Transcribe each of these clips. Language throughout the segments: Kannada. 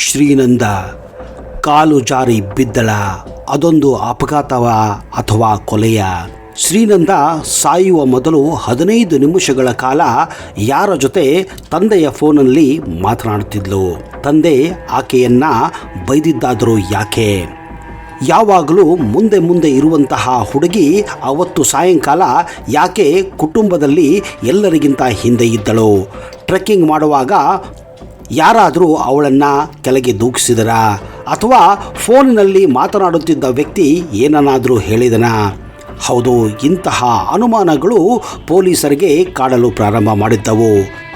ಶ್ರೀನಂದ ಕಾಲು ಜಾರಿ ಬಿದ್ದಳ. ಅದೊಂದು ಅಪಘಾತವ ಅಥವಾ ಕೊಲೆಯ? ಶ್ರೀನಂದ ಸಾಯುವ ಮೊದಲು 15 ನಿಮಿಷಗಳ ಕಾಲ ಯಾರ ಜೊತೆ ತಂದೆಯ ಫೋನಲ್ಲಿ ಮಾತನಾಡುತ್ತಿದ್ಲು? ತಂದೆ ಆಕೆಯನ್ನ ಬೈದಿದ್ದಾದರೂ ಯಾಕೆ? ಯಾವಾಗಲೂ ಮುಂದೆ ಮುಂದೆ ಇರುವಂತಹ ಹುಡುಗಿ ಅವತ್ತು ಸಾಯಂಕಾಲ ಯಾಕೆ ಕುಟುಂಬದಲ್ಲಿ ಎಲ್ಲರಿಗಿಂತ ಹಿಂದೆ ಇದ್ದಳು? ಟ್ರೆಕ್ಕಿಂಗ್ ಮಾಡುವಾಗ ಯಾರಾದರೂ ಅವಳನ್ನು ಕೆಳಗೆ ದೂಕಿಸಿದರ? ಅಥವಾ ಫೋನಿನಲ್ಲಿ ಮಾತನಾಡುತ್ತಿದ್ದ ವ್ಯಕ್ತಿ ಏನನ್ನಾದರೂ ಹೇಳಿದನ? ಹೌದು, ಇಂತಹ ಅನುಮಾನಗಳು ಪೊಲೀಸರಿಗೆ ಕಾಡಲು ಪ್ರಾರಂಭ ಮಾಡಿದ್ದವು.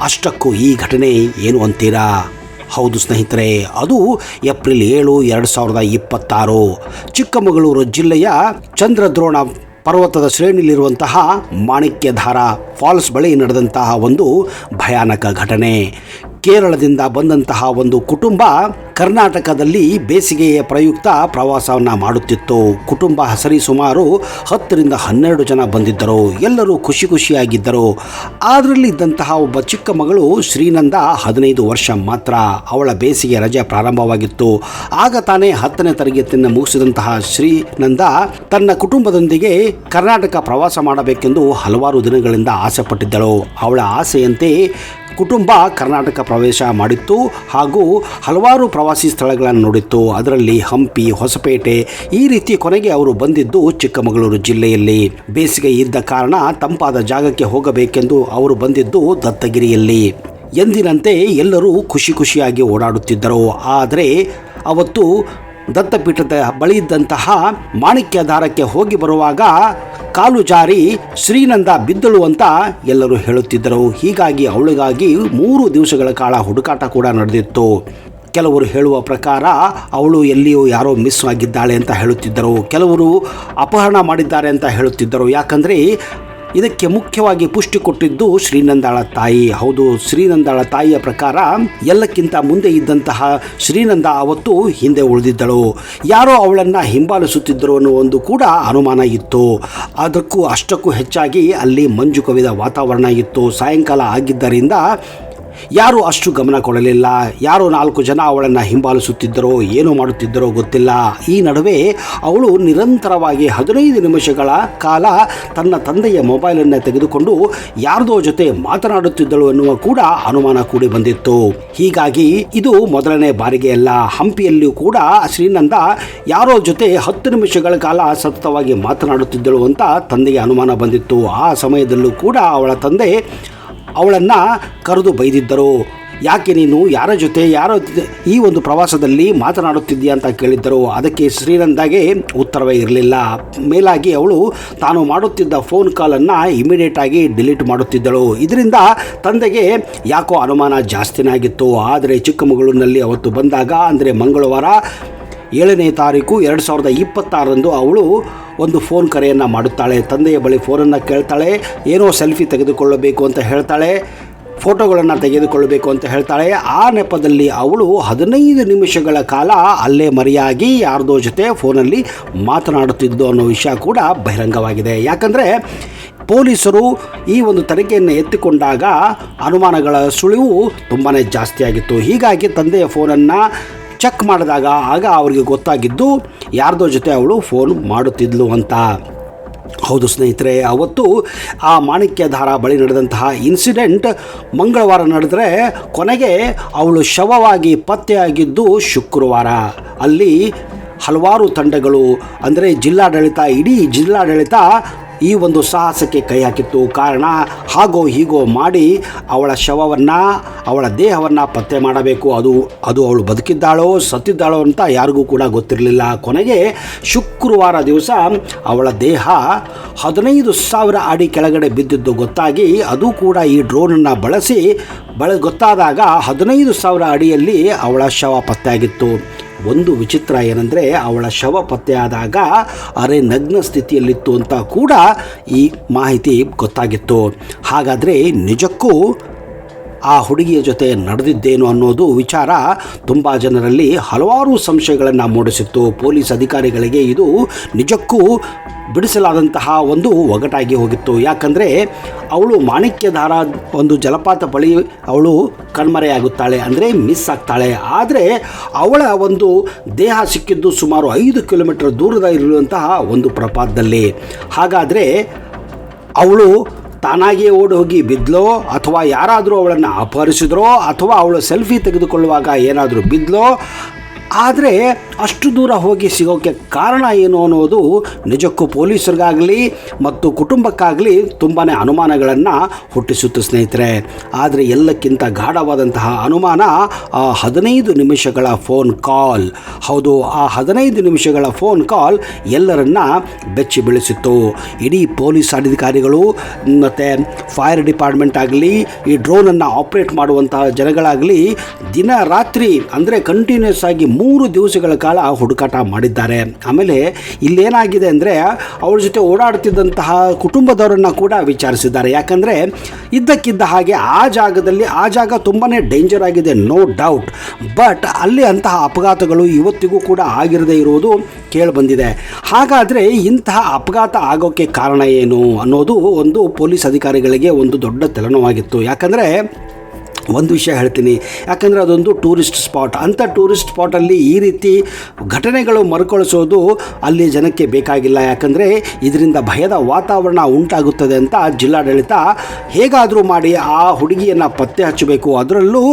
ಅಷ್ಟಕ್ಕೂ ಈ ಘಟನೆ ಏನು ಅಂತೀರಾ? ಹೌದು ಸ್ನೇಹಿತರೆ, ಅದು ಏಪ್ರಿಲ್ 7, 2026 ಚಿಕ್ಕಮಗಳೂರು ಜಿಲ್ಲೆಯ ಚಂದ್ರದ್ರೋಣ ಪರ್ವತದ ಶ್ರೇಣಿಯಲ್ಲಿರುವಂತಹ ಮಾಣಿಕ್ಯಧಾರ ಫಾಲ್ಸ್ ಬಳಿ ನಡೆದಂತಹ ಒಂದು ಭಯಾನಕ ಘಟನೆ. ಕೇರಳದಿಂದ ಬಂದಂತಹ ಒಂದು ಕುಟುಂಬ ಕರ್ನಾಟಕದಲ್ಲಿ ಬೇಸಿಗೆಯ ಪ್ರಯುಕ್ತ ಪ್ರವಾಸವನ್ನು ಮಾಡುತ್ತಿತ್ತು. ಕುಟುಂಬ ಸರಿಸುಮಾರು 10 ರಿಂದ 12 ಜನ ಬಂದಿದ್ದರು. ಎಲ್ಲರೂ ಖುಷಿಯಾಗಿದ್ದರು. ಅದರಲ್ಲಿದ್ದಂತಹ ಒಬ್ಬ ಚಿಕ್ಕ ಮಗಳು ಶ್ರೀನಂದ 15 ವರ್ಷ ಮಾತ್ರ. ಅವಳ ಬೇಸಿಗೆ ರಜೆ ಪ್ರಾರಂಭವಾಗಿತ್ತು. ಆಗ ತಾನೇ 10ನೇ ತರಗತಿಯನ್ನು ಮುಗಿಸಿದಂತಹ ಶ್ರೀನಂದ ತನ್ನ ಕುಟುಂಬದೊಂದಿಗೆ ಕರ್ನಾಟಕ ಪ್ರವಾಸ ಮಾಡಬೇಕೆಂದು ಹಲವಾರು ದಿನಗಳಿಂದ ಆಸೆ ಪಟ್ಟಿದ್ದಳು. ಅವಳ ಆಸೆಯಂತೆ ಕುಟುಂಬ ಕರ್ನಾಟಕ ಪ್ರವೇಶ ಮಾಡಿತ್ತು ಹಾಗೂ ಹಲವಾರು ಪ್ರವಾಸಿ ಸ್ಥಳಗಳನ್ನು ನೋಡಿತ್ತು. ಅದರಲ್ಲಿ ಹಂಪಿ, ಹೊಸಪೇಟೆ, ಈ ರೀತಿ ಕೊನೆಗೆ ಅವರು ಬಂದಿದ್ದು ಚಿಕ್ಕಮಗಳೂರು ಜಿಲ್ಲೆಯಲ್ಲಿ. ಬೇಸಿಗೆ ಇದ್ದ ಕಾರಣ ತಂಪಾದ ಜಾಗಕ್ಕೆ ಹೋಗಬೇಕೆಂದು ಅವರು ಬಂದಿದ್ದು ದತ್ತಗಿರಿಯಲ್ಲಿ. ಎಂದಿನಂತೆ ಎಲ್ಲರೂ ಖುಷಿಯಾಗಿ ಓಡಾಡುತ್ತಿದ್ದರು. ಆದರೆ ಅವತ್ತು ದತ್ತಪೀಠದ ಬಳಿ ಇದ್ದಂತಹ ಮಾಣಿಕ್ಯಧಾರಕ್ಕೆ ಹೋಗಿ ಬರುವಾಗ ಕಾಲು ಜಾರಿ ಶ್ರೀನಂದ ಬಿದ್ದಳು ಅಂತ ಎಲ್ಲರೂ ಹೇಳುತ್ತಿದ್ದರು. ಹೀಗಾಗಿ ಅವಳಿಗಾಗಿ 3 ದಿವಸಗಳ ಕಾಲ ಹುಡುಕಾಟ ಕೂಡ ನಡೆದಿತ್ತು. ಕೆಲವರು ಹೇಳುವ ಪ್ರಕಾರ ಅವಳು ಎಲ್ಲಿಯೂ ಯಾರೋ ಮಿಸ್ ಆಗಿದ್ದಾಳೆ ಅಂತ ಹೇಳುತ್ತಿದ್ದರು. ಕೆಲವರು ಅಪಹರಣ ಮಾಡಿದ್ದಾರೆ ಅಂತ ಹೇಳುತ್ತಿದ್ದರು. ಯಾಕಂದರೆ ಇದಕ್ಕೆ ಮುಖ್ಯವಾಗಿ ಪುಷ್ಟಿ ಕೊಟ್ಟಿದ್ದು ಶ್ರೀನಂದಾಳ ತಾಯಿ. ಹೌದು, ಶ್ರೀನಂದಾಳ ತಾಯಿಯ ಪ್ರಕಾರ ಎಲ್ಲಕ್ಕಿಂತ ಮುಂದೆ ಇದ್ದಂತಹ ಶ್ರೀನಂದ ಅವತ್ತು ಹಿಂದೆ ಉಳಿದಿದ್ದಳು. ಯಾರೋ ಅವಳನ್ನು ಹಿಂಬಾಲಿಸುತ್ತಿದ್ದರು ಅನ್ನೋ ಒಂದು ಕೂಡ ಅನುಮಾನ ಇತ್ತು. ಅದಕ್ಕೂ ಅಷ್ಟಕ್ಕೂ ಹೆಚ್ಚಾಗಿ ಅಲ್ಲಿ ಮಂಜು ಕವಿದ ವಾತಾವರಣ ಇತ್ತು. ಸಾಯಂಕಾಲ ಆಗಿದ್ದರಿಂದ ಯಾರೂ ಅಷ್ಟು ಗಮನ ಕೊಡಲಿಲ್ಲ. ಯಾರೋ 4 ಜನ ಅವಳನ್ನು ಹಿಂಬಾಲಿಸುತ್ತಿದ್ದರೋ ಏನೋ ಮಾಡುತ್ತಿದ್ದರೋ ಗೊತ್ತಿಲ್ಲ. ಈ ನಡುವೆ ಅವಳು ನಿರಂತರವಾಗಿ 15 ನಿಮಿಷಗಳ ಕಾಲ ತನ್ನ ತಂದೆಯ ಮೊಬೈಲನ್ನು ತೆಗೆದುಕೊಂಡು ಯಾರದೋ ಜೊತೆ ಮಾತನಾಡುತ್ತಿದ್ದಳು ಎನ್ನುವ ಕೂಡ ಅನುಮಾನ ಕೂಡಿ ಬಂದಿತ್ತು. ಹೀಗಾಗಿ ಇದು ಮೊದಲನೇ ಬಾರಿಗೆ ಅಲ್ಲ. ಹಂಪಿಯಲ್ಲಿಯೂ ಕೂಡ ಶ್ರೀನಂದ ಯಾರೋ ಜೊತೆ 10 ನಿಮಿಷಗಳ ಕಾಲ ಸತತವಾಗಿ ಮಾತನಾಡುತ್ತಿದ್ದಳು ಅಂತ ತಂದೆಗೆ ಅನುಮಾನ ಬಂದಿತ್ತು. ಆ ಸಮಯದಲ್ಲೂ ಕೂಡ ಅವಳ ತಂದೆ ಅವಳನ್ನು ಕರೆದು ಬೈದಿದ್ದರು. ಯಾಕೆ ನೀನು ಯಾರ ಜೊತೆ ಈ ಒಂದು ಪ್ರವಾಸದಲ್ಲಿ ಮಾತನಾಡುತ್ತಿದ್ದೀಯ ಅಂತ ಕೇಳಿದ್ದರು. ಅದಕ್ಕೆ ಶ್ರೀನಂದಾಗೆ ಉತ್ತರವೇ ಇರಲಿಲ್ಲ. ಮೇಲಾಗಿ ಅವಳು ತಾನು ಮಾಡುತ್ತಿದ್ದ ಫೋನ್ ಕಾಲನ್ನು ಇಮಿಡಿಯೇಟಾಗಿ ಡಿಲೀಟ್ ಮಾಡುತ್ತಿದ್ದಳು. ಇದರಿಂದ ತಂದೆಗೆ ಯಾಕೋ ಅನುಮಾನ ಜಾಸ್ತಿನೇ ಆಗಿತ್ತು. ಆದರೆ ಚಿಕ್ಕಮಗಳೂರಿನಲ್ಲಿ ಅವತ್ತು ಬಂದಾಗ, ಅಂದರೆ ಮಂಗಳವಾರ 7ನೇ ತಾರೀಕು 2026 ಅವಳು ಒಂದು ಫೋನ್ ಕರೆಯನ್ನು ಮಾಡುತ್ತಾಳೆ. ತಂದೆಯ ಬಳಿ ಫೋನನ್ನು ಕೇಳ್ತಾಳೆ. ಏನೋ ಸೆಲ್ಫಿ ತೆಗೆದುಕೊಳ್ಳಬೇಕು ಅಂತ ಹೇಳ್ತಾಳೆ, ಫೋಟೋಗಳನ್ನು ತೆಗೆದುಕೊಳ್ಳಬೇಕು ಅಂತ ಹೇಳ್ತಾಳೆ. ಆ ನೆಪದಲ್ಲಿ ಅವಳು 15 ನಿಮಿಷಗಳ ಕಾಲ ಅಲ್ಲೇ ಮರೆಯಾಗಿ ಯಾರ್ದೋ ಜೊತೆ ಫೋನಲ್ಲಿ ಮಾತನಾಡುತ್ತಿದ್ದು ಅನ್ನೋ ವಿಷಯ ಕೂಡ ಬಹಿರಂಗವಾಗಿದೆ. ಯಾಕಂದರೆ ಪೊಲೀಸರು ಈ ಒಂದು ತನಿಖೆಯನ್ನು ಎತ್ತಿಕೊಂಡಾಗ ಅನುಮಾನಗಳ ಸುಳಿವು ತುಂಬಾ ಜಾಸ್ತಿಯಾಗಿತ್ತು. ಹೀಗಾಗಿ ತಂದೆಯ ಫೋನನ್ನು ಚೆಕ್ ಮಾಡಿದಾಗ ಆಗ ಅವರಿಗೆ ಗೊತ್ತಾಗಿದ್ದು ಯಾರ್ದೋ ಜೊತೆ ಅವಳು ಫೋನ್ ಮಾಡುತ್ತಿದ್ಲು ಅಂತ. ಹೌದು ಸ್ನೇಹಿತರೆ, ಅವತ್ತು ಆ ಮಾಣಿಕ್ಯಧಾರ ಬಳಿ ನಡೆದಂತಹ ಇನ್ಸಿಡೆಂಟ್ ಮಂಗಳವಾರ ನಡೆದರೆ ಕೊನೆಗೆ ಅವಳು ಶವವಾಗಿ ಪತ್ತೆಯಾಗಿದ್ದು ಶುಕ್ರವಾರ. ಅಲ್ಲಿ ಹಲವಾರು ತಂಡಗಳು, ಅಂದರೆ ಇಡೀ ಜಿಲ್ಲಾಡಳಿತ ಈ ಒಂದು ಸಾಹಸಕ್ಕೆ ಕೈ ಹಾಕಿತ್ತು. ಕಾರಣ ಹಾಗೋ ಹೀಗೋ ಮಾಡಿ ಅವಳ ಶವವನ್ನು, ಅವಳ ದೇಹವನ್ನು ಪತ್ತೆ ಮಾಡಬೇಕು. ಅದು ಅವಳು ಬದುಕಿದ್ದಾಳೋ ಸತ್ತಿದ್ದಾಳೋ ಅಂತ ಯಾರಿಗೂ ಕೂಡ ಗೊತ್ತಿರಲಿಲ್ಲ. ಕೊನೆಗೆ ಶುಕ್ರವಾರ ದಿವಸ ಅವಳ ದೇಹ 15,000 ಅಡಿ ಕೆಳಗಡೆ ಬಿದ್ದಿದ್ದು ಗೊತ್ತಾಗಿ, ಅದು ಕೂಡ ಈ ಡ್ರೋನನ್ನು ಬಳಸಿ ಗೊತ್ತಾದಾಗ 15,000 ಅಡಿಯಲ್ಲಿ ಅವಳ ಶವ ಪತ್ತೆಯಾಗಿತ್ತು. ಒಂದು ವಿಚಿತ್ರ ಏನಂದರೆ ಅವಳ ಶವ ಪತ್ತೆಯಾದಾಗ ಅರೆ ನಗ್ನ ಸ್ಥಿತಿಯಲ್ಲಿತ್ತು ಅಂತ ಕೂಡ ಈ ಮಾಹಿತಿ ಗೊತ್ತಾಗಿತ್ತು. ಹಾಗಾದರೆ ನಿಜಕ್ಕೂ ಆ ಹುಡುಗಿಯ ಜೊತೆ ನಡೆದಿದ್ದೇನು ಅನ್ನೋದು ವಿಚಾರ ತುಂಬ ಜನರಲ್ಲಿ ಹಲವಾರು ಸಂಶಯಗಳನ್ನು ಮೂಡಿಸಿತ್ತು. ಪೊಲೀಸ್ ಅಧಿಕಾರಿಗಳಿಗೆ ಇದು ನಿಜಕ್ಕೂ ಬಿಡಿಸಲಾದಂತಹ ಒಂದು ಒಗಟಾಗಿ ಹೋಗಿತ್ತು. ಯಾಕಂದರೆ ಅವಳು ಮಾಣಿಕ್ಯಧಾರ ಒಂದು ಜಲಪಾತ ಬಳಿ ಅವಳು ಕಣ್ಮರೆಯಾಗುತ್ತಾಳೆ, ಅಂದರೆ ಮಿಸ್ ಆಗ್ತಾಳೆ. ಆದರೆ ಅವಳ ಒಂದು ದೇಹ ಸಿಕ್ಕಿದ್ದು ಸುಮಾರು 5 ಕಿಲೋಮೀಟರ್ ದೂರದ ಇರುವಂತಹ ಒಂದು ಪ್ರಪಾತದಲ್ಲಿ. ಹಾಗಾದರೆ ಅವಳು ತಾನಾಗಿಯೇ ಓಡಿ ಹೋಗಿ ಬಿದ್ಲೋ, ಅಥವಾ ಯಾರಾದರೂ ಅವಳನ್ನು ಅಪಹರಿಸಿದ್ರೋ, ಅಥವಾ ಅವಳು ಸೆಲ್ಫಿ ತೆಗೆದುಕೊಳ್ಳುವಾಗ ಏನಾದರೂ ಬಿದ್ಲೋ, ಆದರೆ ಅಷ್ಟು ದೂರ ಹೋಗಿ ಸಿಗೋಕ್ಕೆ ಕಾರಣ ಏನು ಅನ್ನೋದು ನಿಜಕ್ಕೂ ಪೊಲೀಸರಿಗಾಗಲಿ ಮತ್ತು ಕುಟುಂಬಕ್ಕಾಗಲಿ ತುಂಬಾ ಅನುಮಾನಗಳನ್ನು ಹುಟ್ಟಿಸುತ್ತೆ ಸ್ನೇಹಿತರೆ. ಆದರೆ ಎಲ್ಲಕ್ಕಿಂತ ಗಾಢವಾದಂತಹ ಅನುಮಾನ ಆ 15 ನಿಮಿಷಗಳ ಫೋನ್ ಕಾಲ್. ಹೌದು, ಆ 15 ನಿಮಿಷಗಳ ಫೋನ್ ಕಾಲ್ ಎಲ್ಲರನ್ನ ಬೆಚ್ಚಿ ಬೀಳಿಸಿತ್ತು. ಇಡೀ ಪೊಲೀಸ್ ಅಧಿಕಾರಿಗಳು ಮತ್ತು ಫೈರ್ ಡಿಪಾರ್ಟ್ಮೆಂಟ್ ಆಗಲಿ, ಈ ಡ್ರೋನನ್ನು ಆಪ್ರೇಟ್ ಮಾಡುವಂತಹ ಜನಗಳಾಗಲಿ ದಿನ ರಾತ್ರಿ ಅಂದರೆ ಕಂಟಿನ್ಯೂಸ್ ಆಗಿ 3 ದಿವಸಗಳ ಕಾಲ ಹುಡುಕಾಟ ಮಾಡಿದ್ದಾರೆ. ಆಮೇಲೆ ಇಲ್ಲೇನಾಗಿದೆ ಅಂದರೆ ಅವ್ರ ಜೊತೆ ಓಡಾಡ್ತಿದ್ದಂತಹ ಕುಟುಂಬದವರನ್ನು ಕೂಡ ವಿಚಾರಿಸಿದ್ದಾರೆ. ಯಾಕಂದರೆ ಇದ್ದಕ್ಕಿದ್ದ ಹಾಗೆ ಆ ಜಾಗ ತುಂಬಾ ಡೇಂಜರ್ ಆಗಿದೆ, ನೋ ಡೌಟ್. ಬಟ್ ಅಲ್ಲಿ ಅಂತಹ ಅಪಘಾತಗಳು ಇವತ್ತಿಗೂ ಕೂಡ ಆಗಿರದೇ ಇರುವುದು ಕೇಳಿಬಂದಿದೆ. ಹಾಗಾದರೆ ಇಂತಹ ಅಪಘಾತ ಆಗೋಕ್ಕೆ ಕಾರಣ ಏನು ಅನ್ನೋದು ಒಂದು ಪೊಲೀಸ್ ಅಧಿಕಾರಿಗಳಿಗೆ ಒಂದು ದೊಡ್ಡ ತಲೆನೋವಾಗಿತ್ತು. ಯಾಕಂದರೆ ಒಂದು ವಿಷಯ ಹೇಳ್ತೀನಿ, ಯಾಕಂದರೆ ಅದೊಂದು ಟೂರಿಸ್ಟ್ ಸ್ಪಾಟ್. ಅಂಥ ಟೂರಿಸ್ಟ್ ಸ್ಪಾಟಲ್ಲಿ ಈ ರೀತಿ ಘಟನೆಗಳು ಮರುಕಳಿಸೋದು ಅಲ್ಲಿ ಜನಕ್ಕೆ ಬೇಕಾಗಿಲ್ಲ. ಯಾಕಂದರೆ ಇದರಿಂದ ಭಯದ ವಾತಾವರಣ ಉಂಟಾಗುತ್ತದೆ ಅಂತ ಜಿಲ್ಲಾಡಳಿತ ಹೇಗಾದರೂ ಮಾಡಿ ಆ ಹುಡುಗಿಯನ್ನು ಪತ್ತೆ ಹಚ್ಚಬೇಕು, ಅದರಲ್ಲೂ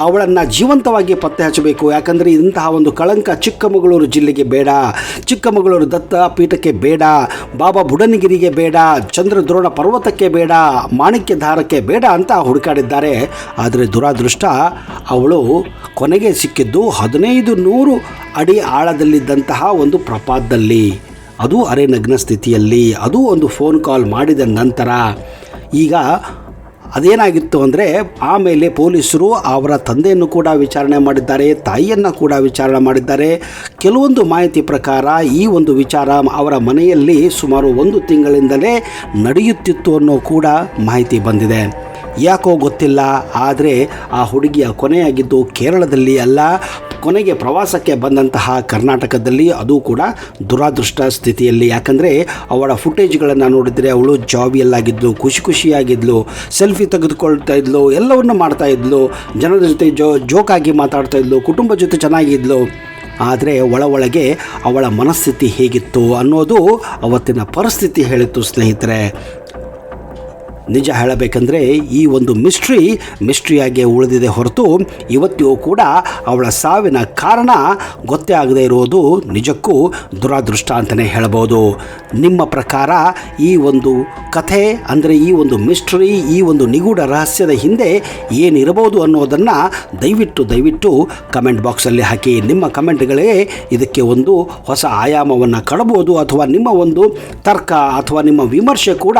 ಅವಳನ್ನು ಜೀವಂತವಾಗಿ ಪತ್ತೆ ಹಚ್ಚಬೇಕು. ಯಾಕಂದರೆ ಇಂತಹ ಒಂದು ಕಳಂಕ ಚಿಕ್ಕಮಗಳೂರು ಜಿಲ್ಲೆಗೆ ಬೇಡ, ಚಿಕ್ಕಮಗಳೂರು ದತ್ತ ಪೀಠಕ್ಕೆ ಬೇಡ, ಬಾಬಾ ಬುಡನಗಿರಿಗೆ ಬೇಡ, ಚಂದ್ರದ್ರೋಣ ಪರ್ವತಕ್ಕೆ ಬೇಡ, ಮಾಣಿಕ್ಯಧಾರಕ್ಕೆ ಬೇಡ ಅಂತ ಹುಡುಕಾಡಿದ್ದಾರೆ. ಆದರೆ ದುರಾದೃಷ್ಟ ಅವಳು ಕೊನೆಗೆ ಸಿಕ್ಕಿದ್ದು 1500 ಅಡಿ ಆಳದಲ್ಲಿದ್ದಂತಹ ಒಂದು ಪ್ರಪಾತದಲ್ಲಿ, ಅದು ಅರೆನಗ್ನ ಸ್ಥಿತಿಯಲ್ಲಿ, ಅದು ಒಂದು ಫೋನ್ ಕಾಲ್ ಮಾಡಿದ ನಂತರ. ಈಗ ಅದೇನಾಗಿತ್ತು ಅಂದರೆ ಆಮೇಲೆ ಪೊಲೀಸರು ಅವರ ತಂದೆಯನ್ನು ಕೂಡ ವಿಚಾರಣೆ ಮಾಡಿದ್ದಾರೆ, ತಾಯಿಯನ್ನು ಕೂಡ ವಿಚಾರಣೆ ಮಾಡಿದ್ದಾರೆ. ಕೆಲವೊಂದು ಮಾಹಿತಿ ಪ್ರಕಾರ ಈ ಒಂದು ವಿಚಾರ ಅವರ ಮನೆಯಲ್ಲಿ ಸುಮಾರು 1 ತಿಂಗಳಿಂದಲೇ ನಡೆಯುತ್ತಿತ್ತು ಅನ್ನೋ ಕೂಡ ಮಾಹಿತಿ ಬಂದಿದೆ. ಯಾಕೋ ಗೊತ್ತಿಲ್ಲ, ಆದರೆ ಆ ಹುಡುಗಿಯ ಕೊನೆಯಾಗಿದ್ದು ಕೇರಳದಲ್ಲಿ ಅಲ್ಲ, ಕೊನೆಗೆ ಪ್ರವಾಸಕ್ಕೆ ಬಂದಂತಹ ಕರ್ನಾಟಕದಲ್ಲಿ, ಅದು ಕೂಡ ದುರಾದೃಷ್ಟ ಸ್ಥಿತಿಯಲ್ಲಿ. ಯಾಕಂದರೆ ಅವಳ ಫುಟೇಜ್ಗಳನ್ನು ನೋಡಿದರೆ ಅವಳು ಜಾಬಿಯಲ್ಲಾಗಿದ್ಲು, ಖುಷಿಯಾಗಿದ್ಲು, ಸೆಲ್ಫಿ ತೆಗೆದುಕೊಳ್ತಾ ಇದ್ಲು, ಎಲ್ಲವನ್ನು ಮಾಡ್ತಾ ಇದ್ಲು, ಜನರ ಜೊತೆ ಜೋಕಾಗಿ ಮಾತಾಡ್ತಾ ಇದ್ಲು, ಕುಟುಂಬ ಜೊತೆ ಚೆನ್ನಾಗಿದ್ಲು. ಆದರೆ ಒಳಗೆ ಅವಳ ಮನಸ್ಥಿತಿ ಹೇಗಿತ್ತು ಅನ್ನೋದು ಅವತ್ತಿನ ಪರಿಸ್ಥಿತಿ ಹೇಳಿತ್ತು ಸ್ನೇಹಿತರೆ. ನಿಜ ಹೇಳಬೇಕಂದ್ರೆ ಈ ಒಂದು ಮಿಸ್ಟ್ರಿಯಾಗಿ ಉಳಿದಿದೆ ಹೊರತು ಇವತ್ತಿಗೂ ಕೂಡ ಅವಳ ಸಾವಿನ ಕಾರಣ ಗೊತ್ತೇ ಆಗದೇ ಇರುವುದು ನಿಜಕ್ಕೂ ದುರಾದೃಷ್ಟ ಅಂತಲೇ ಹೇಳಬಹುದು. ನಿಮ್ಮ ಪ್ರಕಾರ ಈ ಒಂದು ಕಥೆ ಅಂದರೆ ಈ ಒಂದು ಮಿಸ್ಟ್ರಿ, ಈ ಒಂದು ನಿಗೂಢ ರಹಸ್ಯದ ಹಿಂದೆ ಏನಿರಬಹುದು ಅನ್ನೋದನ್ನು ದಯವಿಟ್ಟು ಕಮೆಂಟ್ ಬಾಕ್ಸಲ್ಲಿ ಹಾಕಿ. ನಿಮ್ಮ ಕಮೆಂಟ್ಗಳೇ ಇದಕ್ಕೆ ಒಂದು ಹೊಸ ಆಯಾಮವನ್ನು ಕೊಡಬಹುದು, ಅಥವಾ ನಿಮ್ಮ ಒಂದು ತರ್ಕ ಅಥವಾ ನಿಮ್ಮ ವಿಮರ್ಶೆ ಕೂಡ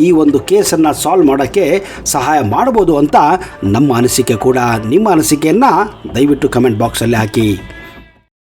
ಈ ಒಂದು ಕೇಸನ್ನು ಸಾಲ್ವ್ ಮಾಡೋಕ್ಕೆ ಸಹಾಯ ಮಾಡ್ಬೋದು ಅಂತ ನಮ್ಮ ಅನಿಸಿಕೆ ಕೂಡ. ನಿಮ್ಮ ಅನಿಸಿಕೆಯನ್ನು ದಯವಿಟ್ಟು ಕಮೆಂಟ್ ಬಾಕ್ಸಲ್ಲಿ ಹಾಕಿ.